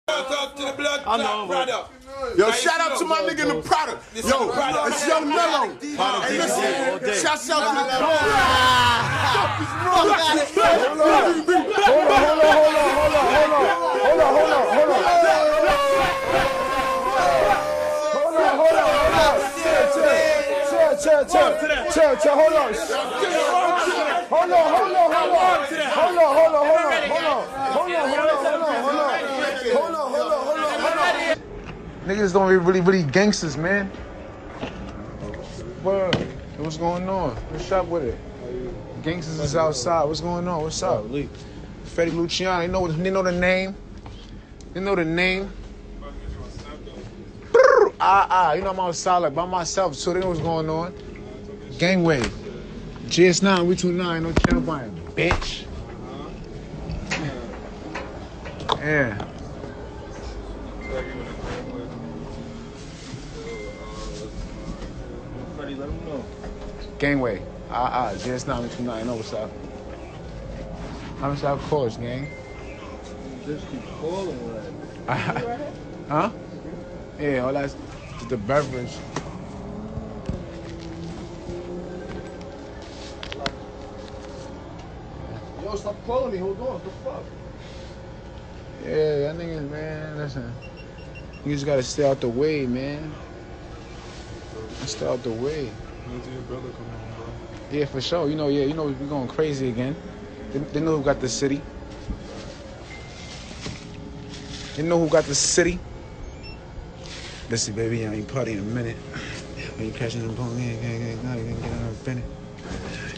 Up to the blood I know, brother. Yo, shout out to my nigga in the product. Yo, it's Young Mellow. Hey, listen, shout out to the Niggas don't really gangsters, man. What's going on? What's up with it? Gangsters is outside. What's going on? What's up? Fetty, Luciano. They know the name. They know the name. You know I'm outside like by myself, so they know what's going on. Gangway. GS9, we 29, no channel buying, bitch. Yeah. Fetty, let him know. Gangway. GS9, we 29, know what's up. How much of course, gang? Just keep calling, right? Huh? Yeah, all that's just the beverage. Yo, stop calling me. Hold on. What the fuck? Yeah, y'all niggas, man, listen. You just gotta stay out the way, man. Stay out the way. When's your brother coming home, bro? Yeah, for sure. You know we're going crazy again. They know who got the city. They know who got the city. Listen, baby, I ain't party in a minute. When you catching them going, you can get on a Bennett.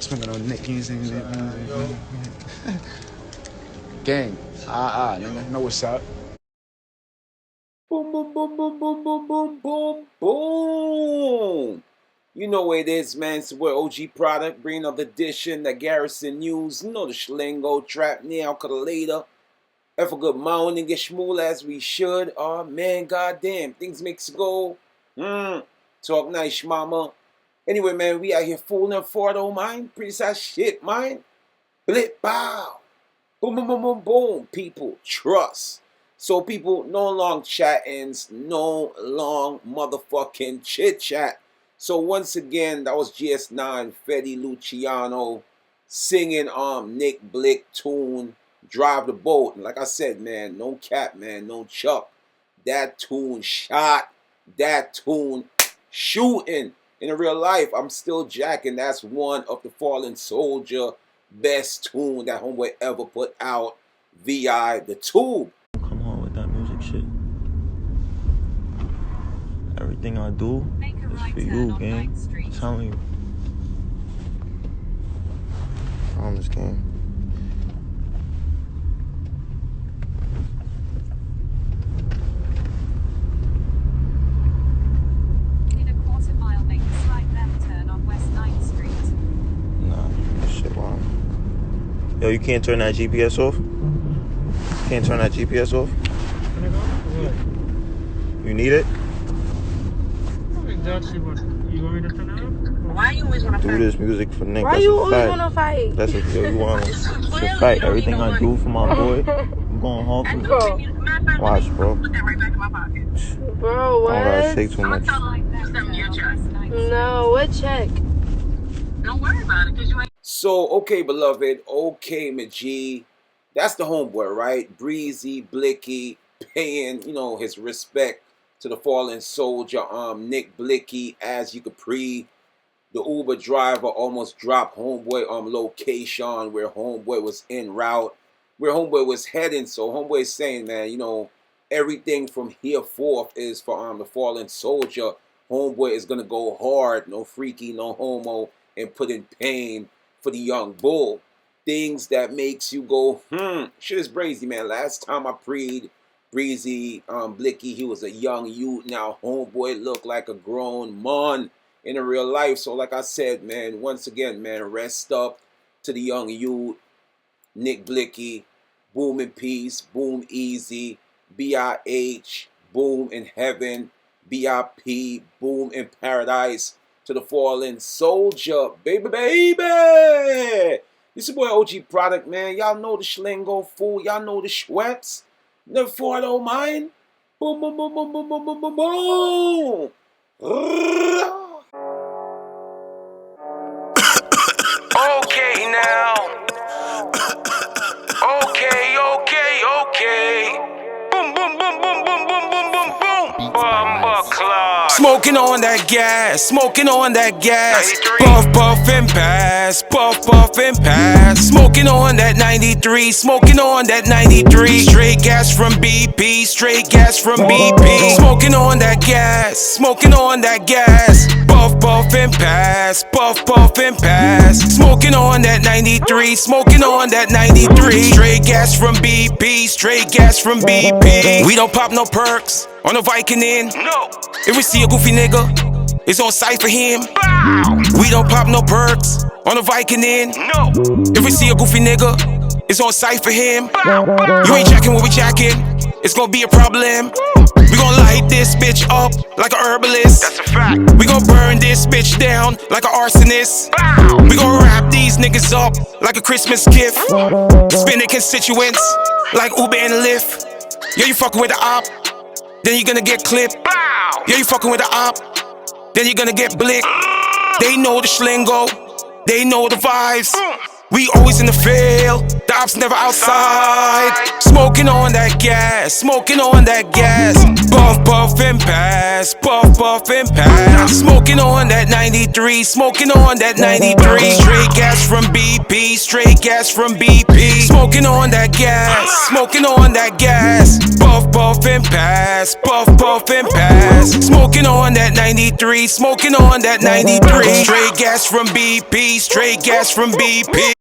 Smoking on Nick, you ain't saying that. Gang, nigga, know what's up. Boom, boom, boom, boom, boom, boom, boom, boom, boom. You know what it is, man. It's where OG Product, bringing up the edition, the Garrison News. You know the Schlingo, trap now, could later. Have a good morning, get schmool as we should. Oh, man, goddamn. Things makes go. Talk nice, mama. Anyway, man, we out here fooling for it, oh, man. Pretty sad shit, man. Blip, bow. Boom, boom, boom, boom, boom. People, trust. So, people, no long chat-ins, no long motherfucking chit-chat. So, once again, that was GS9, Fetty, Luciano, singing Nick Blick tune, Drive the Boat. And like I said, man, no cap, man, no Chuck. That tune shot, that tune shooting. In real life, I'm still jacking. That's one of the Fallen Soldier best tune that homeboy ever put out via the tube. Come on with that music shit. Everything I do is for you, gang. I'm telling you. Promise, gang. In a quarter mile, make a slight left turn on West 9th Street. Nah, this shit wrong. Yo, you can't turn that GPS off? Can't turn that GPS off? You need it? Exactly what you want me to turn it off? Why you always want to Do this music for Nick. Why That's you a always fact. want to fight? That's a you want. It's a fact. Everything I do for my boy, I'm going hard for you. Watch, bro. Put that right back in my pocket. Bro, what? Don't gotta say too much. No, what check? Don't worry about it, because you ain't. So, okay, beloved, okay, my G. That's the homeboy, right? Breezy, Blicky, paying, his respect to the fallen soldier, Nick Blicky, as you could pre. The Uber driver almost dropped homeboy location where homeboy was en route, where homeboy was heading. So homeboy is saying, man, everything from here forth is for the fallen soldier. Homeboy is gonna go hard, no freaky, no homo, and put in pain for the young bull. Things that makes you go, shit is Breezy, man. Last time I preed Breezy, Blicky, he was a young youth. Now homeboy looked like a grown man in a real life. So like I said, man, once again, man, rest up to the young youth, Nick Blicky, boom in peace, boom easy, B-I-H, boom in heaven, B-I-P, boom in paradise, to the fallen soldier, baby, baby. This is boy OG Product, man. Y'all know the Schlingo fool. Y'all know the Schweppes. The 4 don't mind. Boom, boom, boom, boom, boom, boom, boom, boom, boom. Okay now. Okay. Boom, boom, boom, boom, boom, boom, boom, boom, boom. Bumper clock. Smoking on that gas, smoking on that gas. 93. Puff, puff, and pass, puff, puff, and pass. Smoking on that 93, smoking on that 93. Straight gas from BP, straight gas from BP. Smoking on that gas, smoking on that gas. Puff, puff, and pass, puff, puff, and pass. Smoking on that 93, smoking on that 93. Straight gas from BP, straight gas from BP. We don't pop no perks on a Viking in. No. If we see a goofy nigga, it's on sight for him. Bow. We don't pop no perks on a Viking in. No. If we see a goofy nigga, it's on sight for him. Bow, bow. You ain't jacking what we jacking, it's gonna be a problem. We gon' light this bitch up like a herbalist. That's a fact. We gon' burn this bitch down like an arsonist. Bow. We gon' wrap these niggas up like a Christmas gift. Spin their constituents like Uber and Lyft. Yeah, you fucking with the op, then you gonna get clipped. Bow. Yeah, you fucking with the op, then you gonna get blicked. They know the schlingo, they know the vibes. We always in the field, the ops never outside. Smoking on that gas, smoking on that gas. Puff, puff, and pass, puff, puff, and pass. Smoking on that 93, smoking on that 93. Straight gas from BP, straight gas from BP. Smoking on that gas, smoking on that gas. Puff, puff, and pass, puff, puff, and pass. Smoking on that 93, smoking on that 93. Straight gas from BP, straight gas from BP.